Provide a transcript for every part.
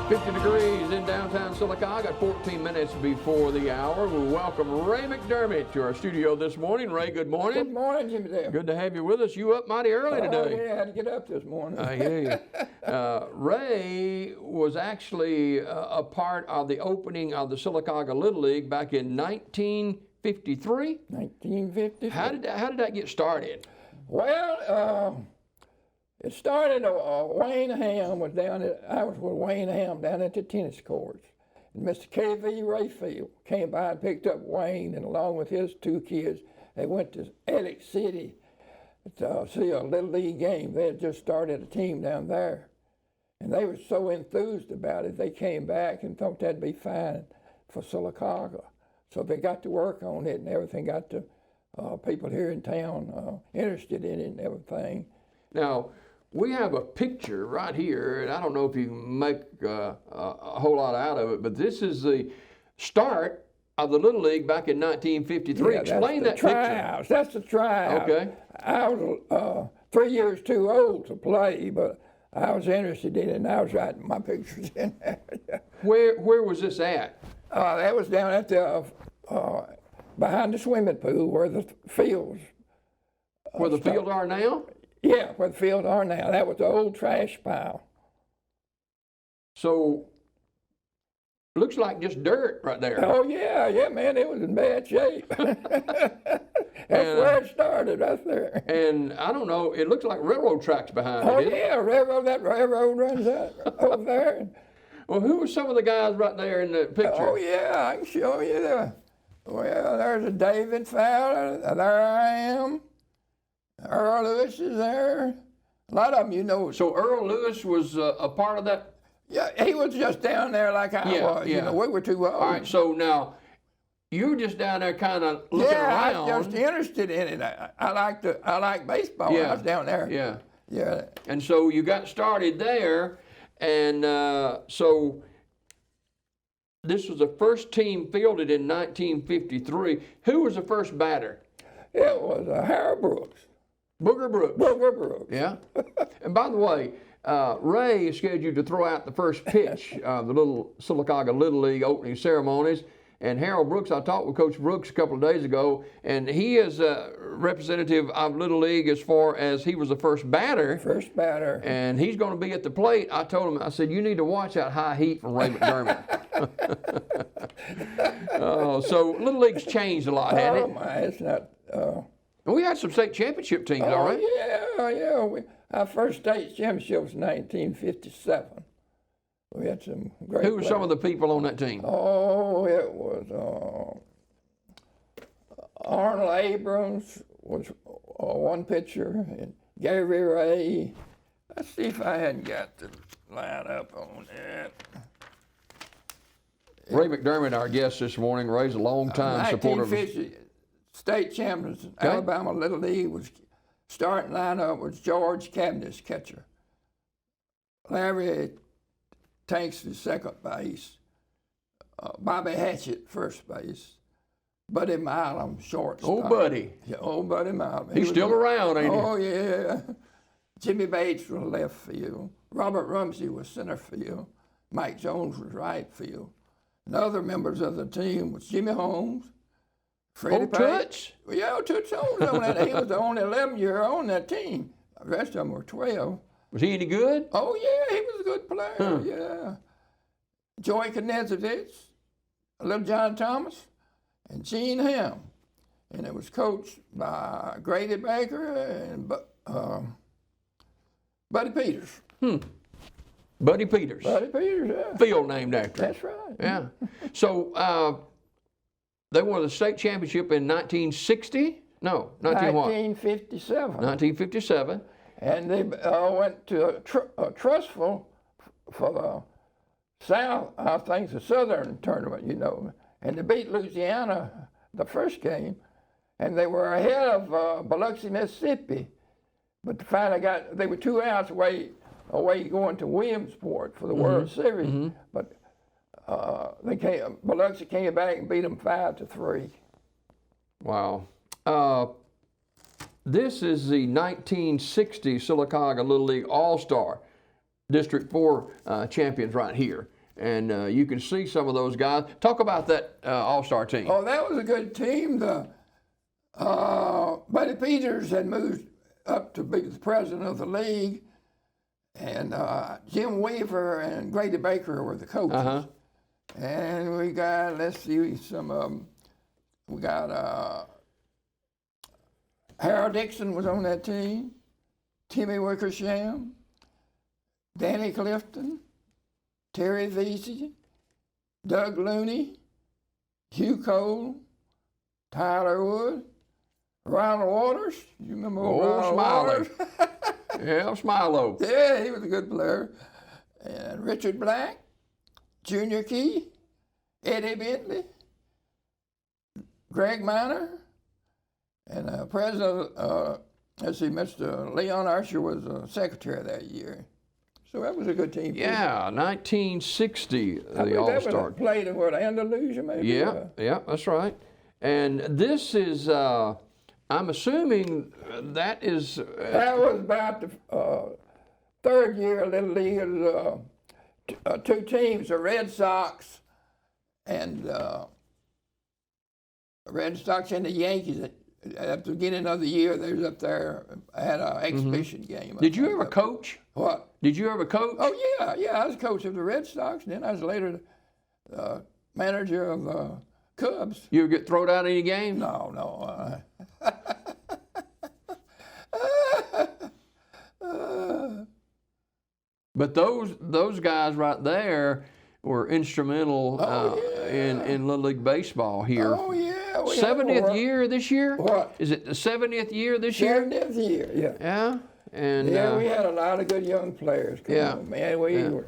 50 degrees in downtown Sylacauga, 14 minutes before the hour. We welcome Ray McDiarmid to our studio this morning. Ray, good morning. Good morning, Jimmy Dale. Good to have you with us. You up mighty early today. Oh, yeah, I had to get up this morning. I hear you. Ray was actually a part of the opening of the Sylacauga Little League back in 1953. 1953. How did that get started? Well, it started, Wayne Hammond was I was with Wayne Hammond down at the tennis courts. And Mr. K.V. Rayfield came by and picked up Wayne, and along with his two kids, they went to Alex City to see a Little League game. They had just started a team down there. And they were so enthused about it, they came back and thought that'd be fine for Sylacauga. So they got to work on it, and everything got to people here in town interested in it and everything. Now, we have a picture right here, and I don't know if you can make a whole lot out of it, but this is the start of the Little League back in 1953. Yeah, Explain that tryouts. picture. That's the tryout. Okay. I was 3 years too old to play, but I was interested in it, and I was writing my pictures in there. Where was this at? That was down at the behind the swimming pool where the fields. Where the fields are now? Yeah, where the fields are now. That was the old trash pile. So, looks like just dirt right there. Oh, yeah, man, it was in bad shape. That's where it started, right there. And I don't know, it looks like railroad tracks behind Oh, it. yeah, that railroad runs out over there. Well, who were some of the guys right there in the picture? Oh, yeah, I can show you that. Well, there's a David Fowler. There I am. Earl Lewis is there. A lot of them, you know. So Earl Lewis was a part of that? Yeah, he was just down there like I was. Yeah. You know, we were too old. All right, so now you were just down there kind of looking around. Yeah, I was just interested in it. I like baseball. Yeah. I was down there. Yeah. Yeah. And so you got started there, and so this was the first team fielded in 1953. Who was the first batter? It was Harold Brooks. Booger Brooks. Booger Brooks. Yeah. And by the way, Ray is scheduled to throw out the first pitch of the little Sylacauga Little League opening ceremonies. And Harold Brooks, I talked with Coach Brooks a couple of days ago, and he is a representative of Little League as far as he was the first batter. First batter. And he's going to be at the plate. I told him, I said, you need to watch that high heat from Ray McDiarmid. So Little League's changed a lot, hasn't it? Oh, my, it's not... We had some state championship teams, all right? Yeah. Our first state championship was 1957. We had some great Who were some of the people on that team? Oh, it was Arnold Abrams was one pitcher, and Gary Ray. Let's see if I hadn't got the line up on that. Ray McDiarmid, our guest this morning. Ray's a long-time supporter of 1950 state champions, Alabama Little League was starting lineup was George Cavendish, catcher. Larry Tanks is second base. Bobby Hatchett, first base. Buddy Milam, shortstop. Oh, Buddy. Yeah, old Buddy Milam. He's still around, ain't he? Oh, yeah. Jimmy Bates was left field. Robert Rumsey was center field. Mike Jones was right field. And other members of the team was Jimmy Holmes, Freddie Toots? Yeah, Toots Holmes on that. He was the only 11-year on that team. The rest of them were 12. Was he any good? Oh, yeah, he was a good player, yeah. Joey Knezovich, Little John Thomas, and Gene Ham. And it was coached by Grady Baker and Buddy Peters. Buddy Peters. Buddy Peters, yeah. Field named after him. That's right. Yeah. So they won the state championship in 1960? No, 1957. 1957. And they went to Trustful for the South, I think the Southern tournament, you know. And they beat Louisiana the first game. And they were ahead of Biloxi, Mississippi. But finally they were 2 outs away going to Williamsport for the World Series. But Biloxi came back and beat them 5-3. Wow. This is the 1960 Sylacauga Little League All-Star District 4 champions right here. And you can see some of those guys. Talk about that all-star team. Oh, that was a good team. Buddy Peters had moved up to be the president of the league, and Jim Weaver and Grady Baker were the coaches. Uh-huh. And we got, let's see, some of them. We got Harold Dixon was on that team, Timmy Wickersham, Danny Clifton, Terry Vesey, Doug Looney, Hugh Cole, Tyler Wood, Ronald Waters. You remember Ronald Waters? Yeah, Smilo. Yeah, he was a good player. And Richard Black, Junior Key, Eddie Bentley, Greg Miner, and President, let's see, Mr. Leon Archer was secretary that year. So that was a good team. Yeah, 1960, I the All-Star. that was played in what, Andalusia maybe? Yeah, yeah, that's right. And this is, I'm assuming that is... that was about the third year of Little League. Two teams, the Red Sox and the Yankees. At the beginning of the year, they was up there, had an exhibition game. Did you ever coach? What? Did you ever coach? Oh, yeah, I was coach of the Red Sox, and then I was later manager of the Cubs. You ever get thrown out of any games? No. But those guys right there were instrumental in Little League Baseball here. Oh, yeah. 70th year this year? What? Is it the 70th year this year? 70th year, yeah. Yeah. And yeah, we had a lot of good young players. Yeah. Man, we were.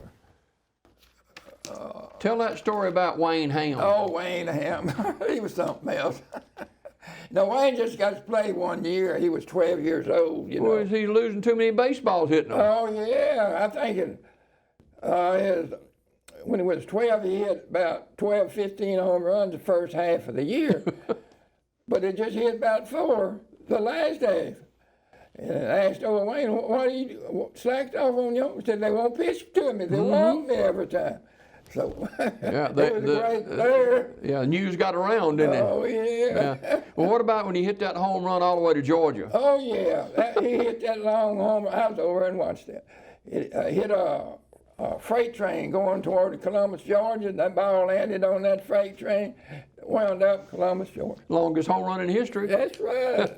Tell that story about Wayne Hammond. Oh, Wayne Hammond. He was something else. No, Wayne just got to play 1 year. He was 12 years old, you know. Was he losing too many baseballs hitting him? Oh, yeah. I think when he was 12, he hit about 12, 15 home runs the first half of the year. But it just hit about 4 the last half. And I asked, Wayne, why do you slacked off on you? He said, they won't pitch to me. They want me every time. So yeah, it was a great player. Yeah, news got around, didn't it? Oh, yeah. Well, what about when he hit that home run all the way to Georgia? Oh, yeah. He hit that long home run. I was over and watched that. It hit a freight train going toward Columbus, Georgia. That ball landed on that freight train, wound up Columbus, Georgia. Longest home run in history. That's right.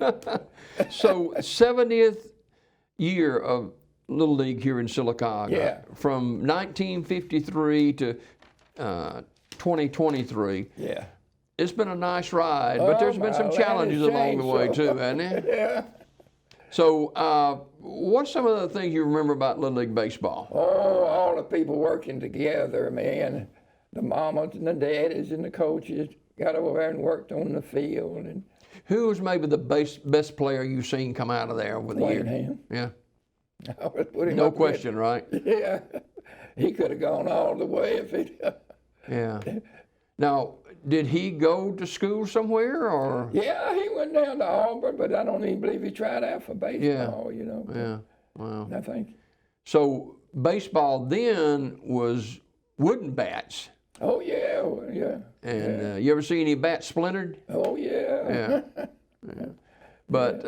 So 70th year of Little League here in Sylacauga. Yeah. From 1953 to 2023. Yeah. It's been a nice ride, but there's been some challenges along the way too, hasn't it? Yeah. So what's some of the things you remember about Little League Baseball? Oh, all the people working together, man. The mamas and the daddies and the coaches got over there and worked on the field. And Who was maybe the best player you've seen come out of there over the years? Wayne Yeah. I would put him No up question, right? there. Yeah. He could have gone all the way if he. Yeah. Now, did he go to school somewhere or? Yeah, he went down to Auburn, but I don't even believe he tried out for baseball, you know. Yeah. Wow. I think. So baseball then was wooden bats. Oh, yeah, yeah. And you ever see any bats splintered? Oh, yeah. Yeah. But,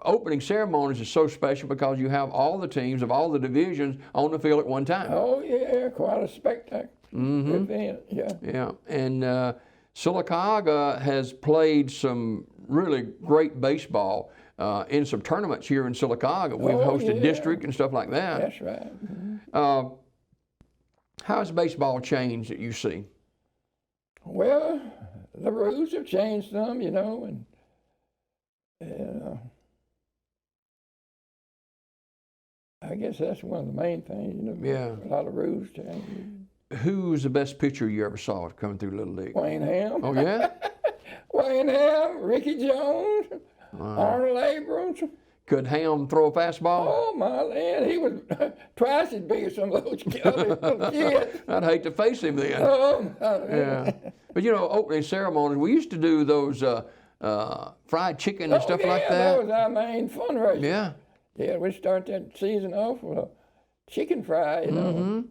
opening ceremonies is so special because you have all the teams of all the divisions on the field at one time. Oh, yeah, quite a spectacle. Event, yeah. Yeah, and Sylacauga has played some really great baseball in some tournaments here in Sylacauga. We've hosted district and stuff like that. That's right. How has baseball changed that you see? Well, the rules have changed some, you know, and I guess that's one of the main things, you know. Yeah. A lot of rules changed. Who's the best pitcher you ever saw coming through Little League? Wayne Hammond. Oh, yeah? Wayne Hammond, Ricky Jones, Arnold Abrams. Could Ham throw a fastball? Oh, my land. He was twice as big as some of those little kids. I'd hate to face him then. Oh, my land. Yeah. But, opening ceremonies, we used to do those fried chicken and stuff like that. That was our main fundraiser. Yeah. Yeah, we start that season off with a chicken fry, you know.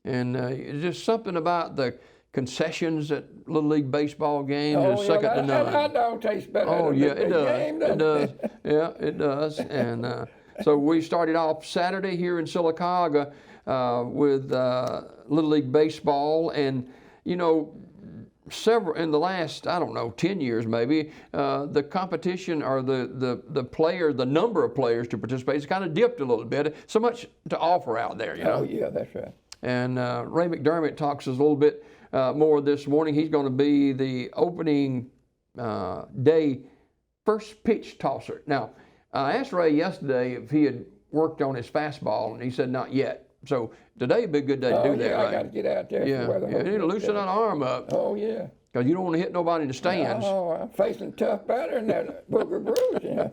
And just something about the concessions at Little League baseball games is second to none. That hot dog tastes better. Oh than yeah, the it does. game, It does. Yeah, it does. And so we started off Saturday here in Sylacauga with Little League baseball, and you know, several in the last, I don't know, 10 years maybe, the competition or the number of players to participate has kind of dipped a little bit. So much to offer out there, you know. Oh yeah, that's right. And Ray McDiarmid talks us a little bit more this morning. He's going to be the opening day first pitch tosser. Now, I asked Ray yesterday if he had worked on his fastball, and he said not yet. So today would be a good day to do that, right? I got to get out there. Yeah, you need to loosen that arm up. Oh yeah. Because you don't want to hit nobody in the stands. Oh, I'm facing tough batter than that Booker Bruce. You know.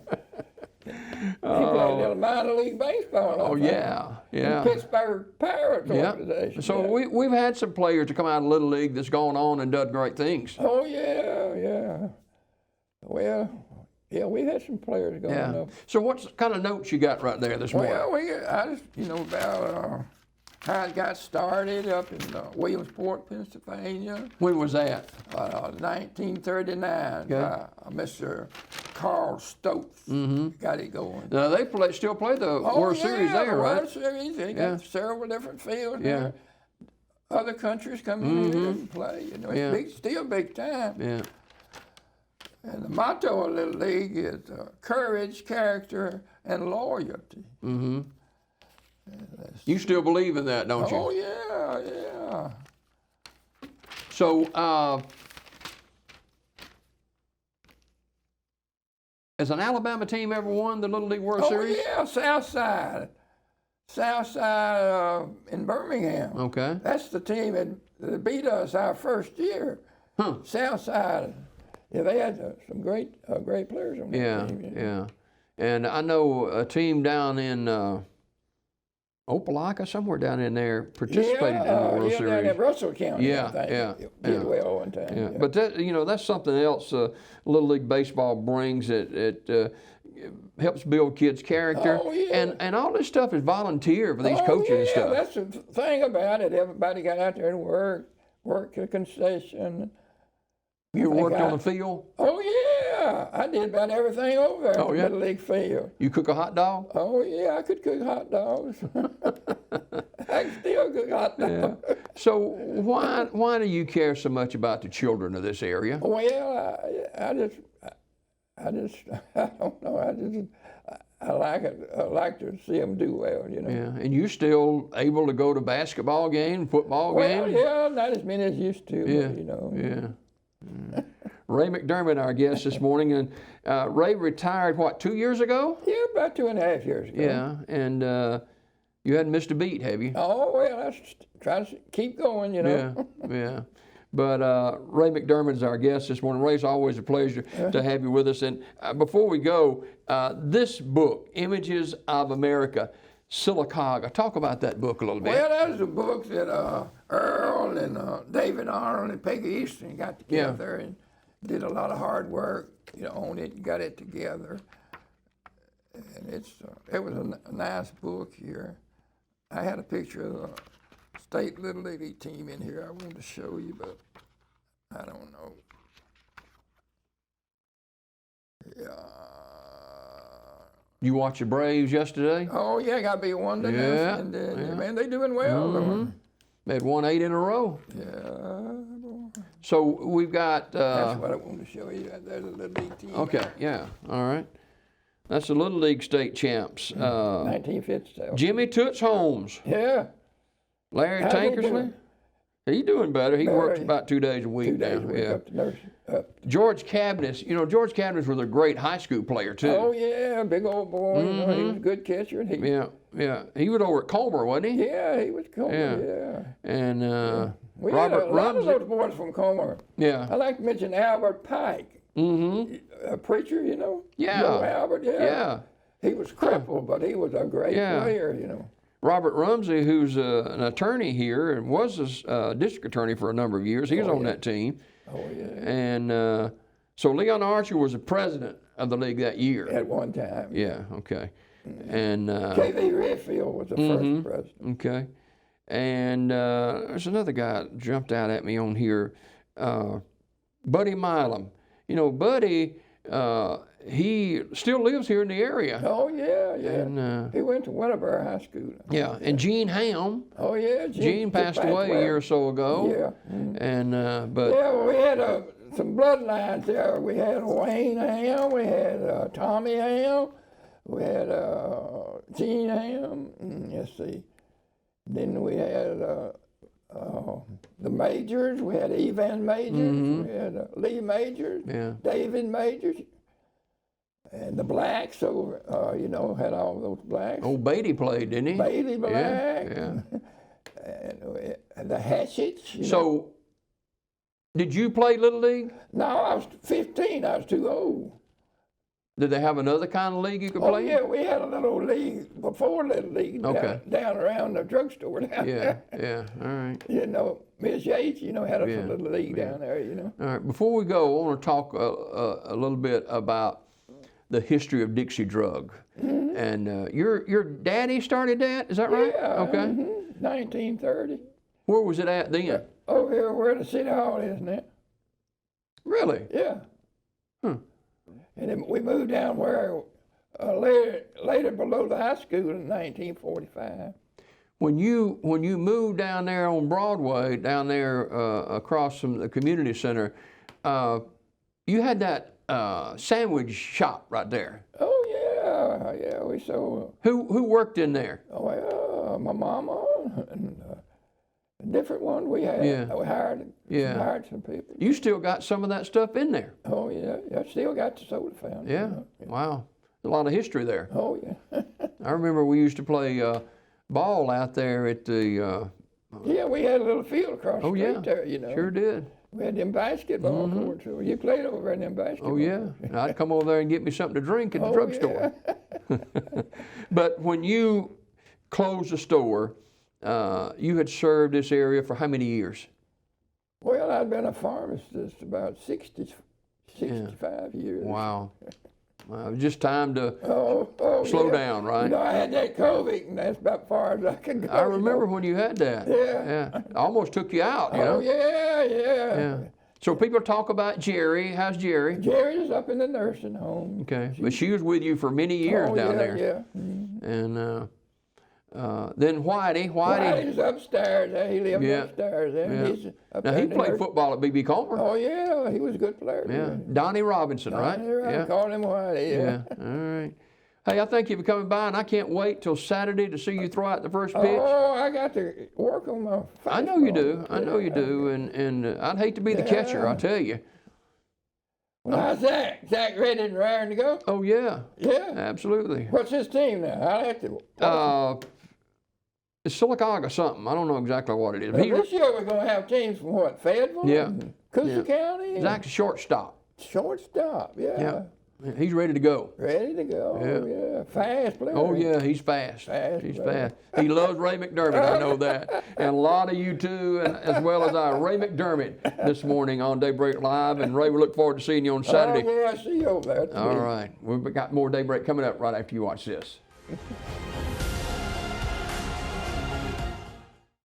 He played a little minor league baseball. Oh yeah, yeah. Pittsburgh Pirates organization. So we've had some players to come out of Little League that's gone on and done great things. Oh yeah, yeah. Well, yeah, we had some players going up. So what kind of notes you got right there this morning? Well, I just, about how it got started up in Williamsport, Pennsylvania. When was that? 1939. Mr. Carl Stokes got it going. Now they still play the World Series there, right? World Series. They got several different fields. Yeah. There. Other countries come in here and play. You know, it's still big time. Yeah. And the motto of Little League is courage, character, and loyalty. Mm-hmm. You still believe in that, don't you? Oh yeah, yeah. So, has an Alabama team ever won the Little League World Series? Oh yeah, Southside in Birmingham. Okay. That's the team that beat us our first year. Huh. Southside. Yeah, they had some great players on that team. Yeah. And I know a team down in Opelika, somewhere down in there, participated in the World Series. Down in Russell County. Yeah, I think. yeah, Did well one time. Yeah. But that, that's something else Little League baseball brings. It helps build kids' character. Oh, yeah. And all this stuff is volunteer for these coaches and stuff. That's the thing about it. Everybody got out there and worked a concession. You worked on the field? Oh yeah, I did about everything over there. Oh yeah, Little League field. You cook a hot dog? Oh yeah, I could cook hot dogs. I can still cook hot dogs. Yeah. So why do you care so much about the children of this area? Well, I don't know. I like it. I like to see them do well, Yeah, and you still able to go to basketball games, football games? Well, yeah, not as many as used to. Yeah, but, yeah. Ray McDiarmid, our guest this morning, and Ray retired 2 years ago? Yeah, about 2.5 years ago. Yeah, and you hadn't missed a beat, have you? Oh well, I try to keep going, Yeah. But Ray McDiarmid is our guest this morning. Ray's always a pleasure to have you with us. And before we go, this book, Images of America, Sylacauga. Talk about that book a little bit. Well, that was a book that Earl and David Arnold and Peggy Easton got together and did a lot of hard work, on it and got it together. And it was a nice book here. I had a picture of the state Little League team in here I wanted to show you, but I don't know. Yeah. You watched the Braves yesterday? Oh yeah, got to be one to nothing. Man, they doing well. They had won 8 in a row. Yeah. So we've got. That's what I wanted to show you. There's a Little League team. Okay. Yeah. All right. That's the Little League state champs. 1957. Jimmy Toots Holmes. Yeah. Larry How's he Tankersley. doing? He's doing better. He works about 2 days a week 2 days now. a week Yeah. up to nurse. George Cabnis. George Cabnis was a great high school player too. Oh yeah, big old boy. He was a good catcher. And Yeah. He was over at Colmer, wasn't he? Yeah, he was Comer. Yeah. And We Robert had a lot of Rumsey. those boys from Comer. Yeah. I like to mention Albert Pike. A preacher, Yeah. Joe Albert. Yeah. He was crippled, but he was a great player. Robert Rumsey, who's an attorney here and was a district attorney for a number of years, he was on that team. Oh, yeah. And so Leon Archer was the president of the league that year. At one time. Yeah, okay. And K.V. Redfield was the first president. okay. And there's another guy that jumped out at me on here, Buddy Milam. You know, Buddy, he still lives here in the area. Oh, yeah, yeah. And, he went to Winterberry High School. yeah, and Gene Ham. Oh, yeah. Gene passed away a year or so ago. Yeah. And, but. Yeah, well, we had some bloodlines there. We had Wayne Ham, we had Tommy Ham, we had Gene Ham, let's see. Then we had the Majors, we had Evan Majors, we had Lee Majors, David Majors, and the Blacks over, you know, had all those Blacks. Old Beatty played, didn't he? Beatty Black. Yeah. And the Hatchets. So, did you play Little League? No, I was 15. I was too old. Did they have another kind of league you could Oh, play? yeah, we had a little league before Little League down around the drugstore down there. Yeah, all right. You know, Miss Yates, you know, had a little league down there, you know. All right, before we go, I want to talk a little bit about the history of Dixie Drug. And your daddy started that, is that right? Yeah, okay. 1930. Where was it at then? Over here where the city hall is now. Really? Yeah. And then we moved down where later below the high school in 1945. When you moved down there on Broadway, down there across from the community center, you had that sandwich shop right there. Oh yeah, we sold. Who worked in there? Oh well, my mama and a different one we had. Yeah. We hired some people. You still got some of that stuff in there. Oh yeah, I still got the soda fountain. Yeah. Wow. A lot of history there. Oh yeah. I remember we used to play ball out there at the. Yeah, we had a little field across the street there. You know. Sure did. We had them basketball courts. So you played over in them basketball. Oh yeah. And I'd come over there and get me something to drink at the drugstore. But when you closed the store, you had served this area for how many years? Well, I'd been a pharmacist about 65 years. Wow. It was just time to slow down, right? You know, I had that COVID, and that's about as far as I could go. I remember when you had that. Yeah. I almost took you out, you know? Oh, yeah. So people talk about Jerry. How's Jerry? Jerry's up in the nursing home. Okay. But she was with you for many years down there. Yeah. And then Whitey. Whitey's upstairs. He lived upstairs. He's up now, he played football at B.B. Comer. Oh, yeah. He was a good player. Yeah. Donnie Robinson, right? Yeah. Called him Whitey, yeah. All right. Hey, I thank you for coming by, and I can't wait till Saturday to see you throw out the first pitch. Oh, I got to work on my fastball. I know you do. I know you do. And I'd hate to be the catcher, I'll tell you. Well, how's Zach? Zach ready and raring to go? Oh, yeah. Yeah. Absolutely. What's his team now? I'll have to. It's Sylacauga something. I don't know exactly what it is. This year we're going to have teams from what? Fayetteville? Yeah. Coosa County? Zach's a shortstop. Shortstop, yeah. He's ready to go. Ready to go, yeah. Fast player. Oh, yeah, he's fast. He's fast. He loves Ray McDiarmid, I know that. And a lot of you too, and as well as Ray McDiarmid this morning on Daybreak Live. And Ray, we look forward to seeing you on Saturday. Oh, yeah, I see you over there. All right. We've got more Daybreak coming up right after you watch this.